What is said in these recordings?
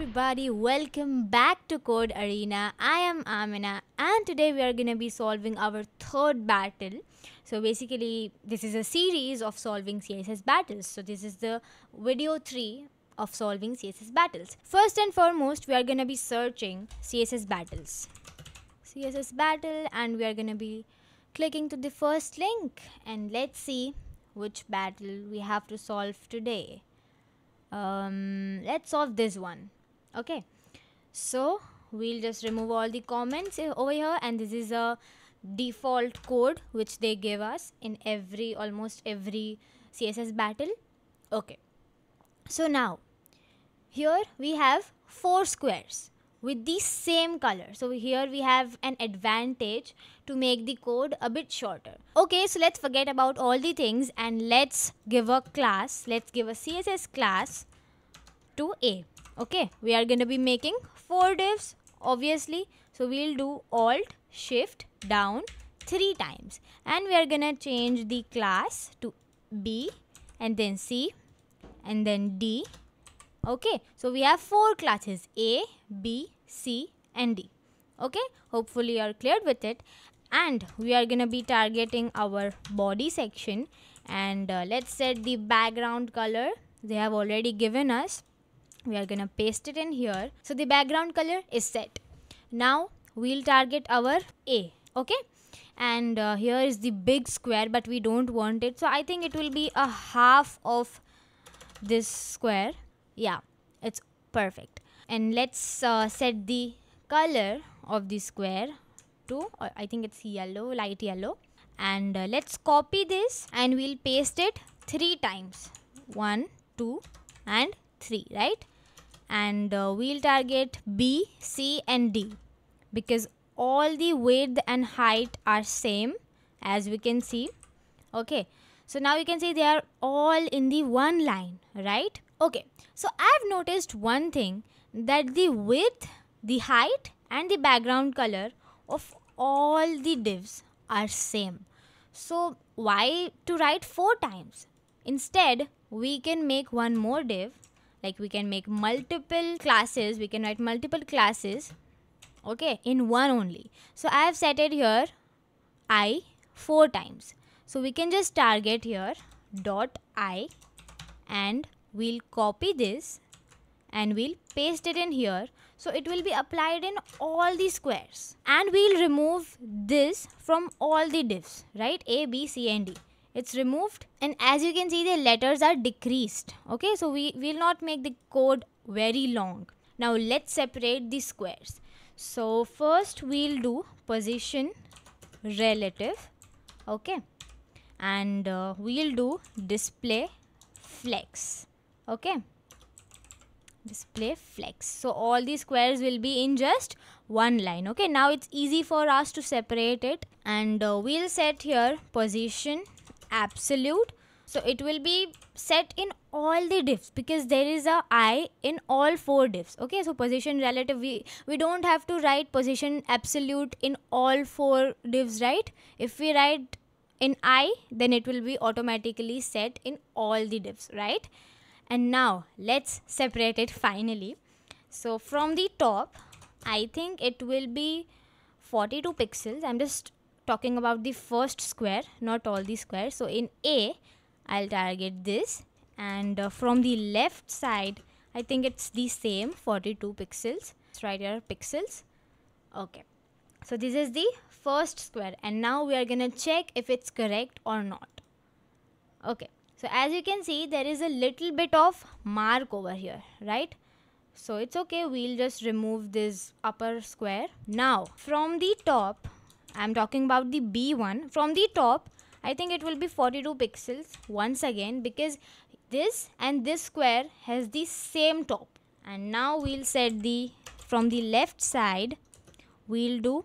everybody, welcome back to Code Arena. I am Amina and today we are going to be solving our third battle. So basically this is a series of solving CSS battles. So this is the video 3 of solving CSS battles. First and foremost, we are going to be searching CSS battles. CSS battle, and we are going to be clicking to the first link and let's see which battle we have to solve today. Let's solve this one. Okay, so we'll just remove all the comments over here, and this is a default code which they give us in almost every CSS battle. Okay, so now here we have 4 squares with the same color. So here we have an advantage to make the code a bit shorter. Okay, so let's forget about all the things and let's give a class. Let's give a CSS class to A. Okay, we are going to be making 4 divs obviously. So we'll do Alt Shift down 3 times and we are going to change the class to B and then C and then D. Okay, so we have 4 classes A, B, C and D. Okay, hopefully you are clear with it. And we are going to be targeting our body section, and let's set the background color. They have already given us. We are going to paste it in here. So the background color is set. Now we'll target our A. Okay, and here is the big square, but we don't want it. So I think it will be a half of this square. Yeah, it's perfect. And let's set the color of the square to, I think it's yellow, light yellow. And let's copy this and we'll paste it 3 times. 1, 2 and 3, right? And we'll target B, C and D because all the width and height are same, as we can see. Okay, so now you can see they are all in the one line, right? Okay, so I've noticed one thing, that the width, the height and the background color of all the divs are same. So why to write 4 times? Instead, we can make one more div. Like we can make multiple classes. We can write multiple classes, okay, in one only. So I have set it here I 4 times. So we can just target here dot I and we'll copy this and we'll paste it in here. So it will be applied in all the squares, and we'll remove this from all the divs, right? A, B, C and D. It's removed, and as you can see the letters are decreased. Okay, so we will not make the code very long. Now let's separate the squares. So first we'll do position relative. Okay, and we'll do display flex. Okay, display flex. So all the squares will be in just one line. Okay, now it's easy for us to separate it, and we'll set here position absolute. So it will be set in all the divs because there is a I in all 4 divs. Okay, so position relative, we don't have to write position absolute in all 4 divs, right? If we write in I, then it will be automatically set in all the divs, right? And now let's separate it finally. So from the top, I think it will be 42 pixels. I'm just talking about the first square, not all the squares. So in A, I'll target this, and from the left side, I think it's the same 42 pixels. Let's write here pixels. Okay, so this is the first square, and now we are gonna check if it's correct or not. Okay, so as you can see, there is a little bit of mark over here, right? So it's okay, we'll just remove this upper square. Now from the top, I'm talking about the B one. From the top, I think it will be 42 pixels once again because this and this square has the same top. And now we'll set the, from the left side, we'll do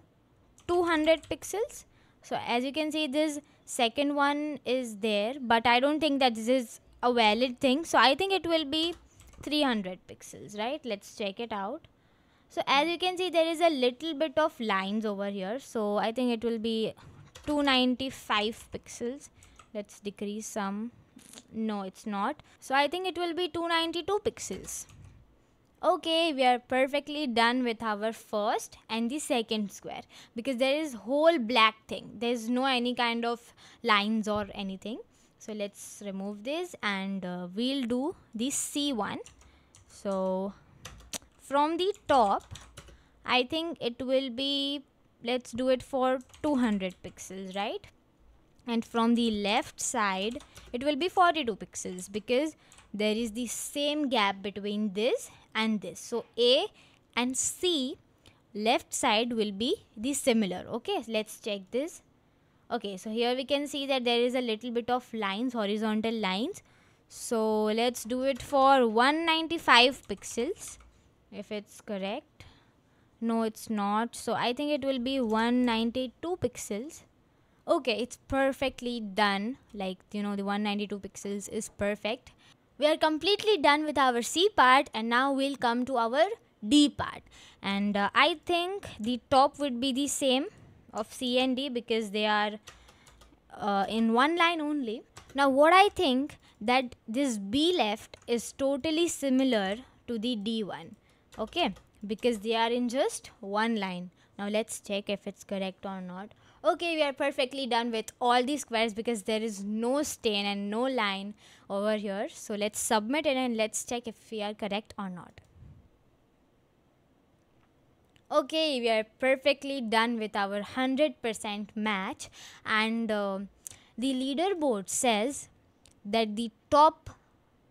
200 pixels. So as you can see, this second one is there, but I don't think that this is a valid thing. So I think it will be 300 pixels, right? Let's check it out. So as you can see, there is a little bit of lines over here. So I think it will be 295 pixels. Let's decrease some. No, it's not. So I think it will be 292 pixels. Okay, we are perfectly done with our first and the second square, because there is whole black thing. There is no any kind of lines or anything. So let's remove this, and we'll do the C one. So from the top, I think it will be, let's do it for 200 pixels, right? And from the left side, it will be 42 pixels, because there is the same gap between this and this. So A and C left side will be the similar. Okay, let's check this. Okay, so here we can see that there is a little bit of lines, horizontal lines. So let's do it for 195 pixels, if it's correct. No, it's not. So I think it will be 192 pixels. Okay, it's perfectly done. Like, the 192 pixels is perfect. We are completely done with our C part, and now we'll come to our D part. And I think the top would be the same of C and D, because they are in one line only. Now what I think, that this B left is totally similar to the D one. Okay, because they are in just one line. Now let's check if it's correct or not. Okay, we are perfectly done with all these squares, because there is no stain and no line over here. So let's submit it and let's check if we are correct or not. Okay, we are perfectly done with our 100% match, and the leaderboard says that the top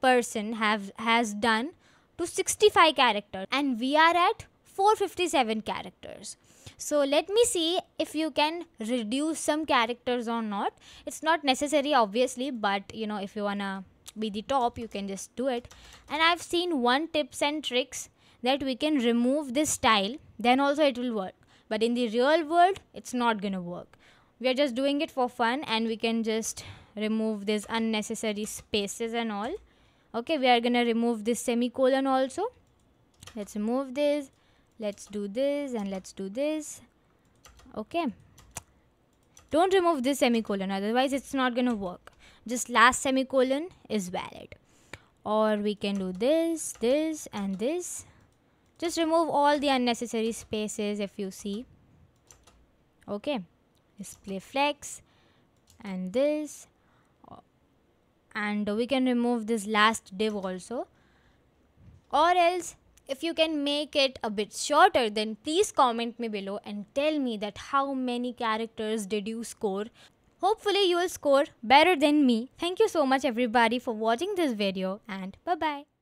person has done to 65 characters, and we are at 457 characters. So let me see if you can reduce some characters or not. It's not necessary, obviously, but if you wanna be the top, you can just do it. And I've seen one tips and tricks that we can remove this style, then also it will work. But in the real world, it's not gonna work. We are just doing it for fun, and we can just remove these unnecessary spaces and all. Okay, we are gonna remove this semicolon also. Let's remove this. Let's do this, and let's do this. Okay, don't remove this semicolon, otherwise it's not gonna work. Just last semicolon is valid. Or we can do this, this, and this. Just remove all the unnecessary spaces, if you see. Okay, display flex and this, and we can remove this last div also. Or else, if you can make it a bit shorter, then please comment me below and tell me that how many characters did you score. Hopefully you will score better than me. Thank you so much everybody for watching this video, and bye bye.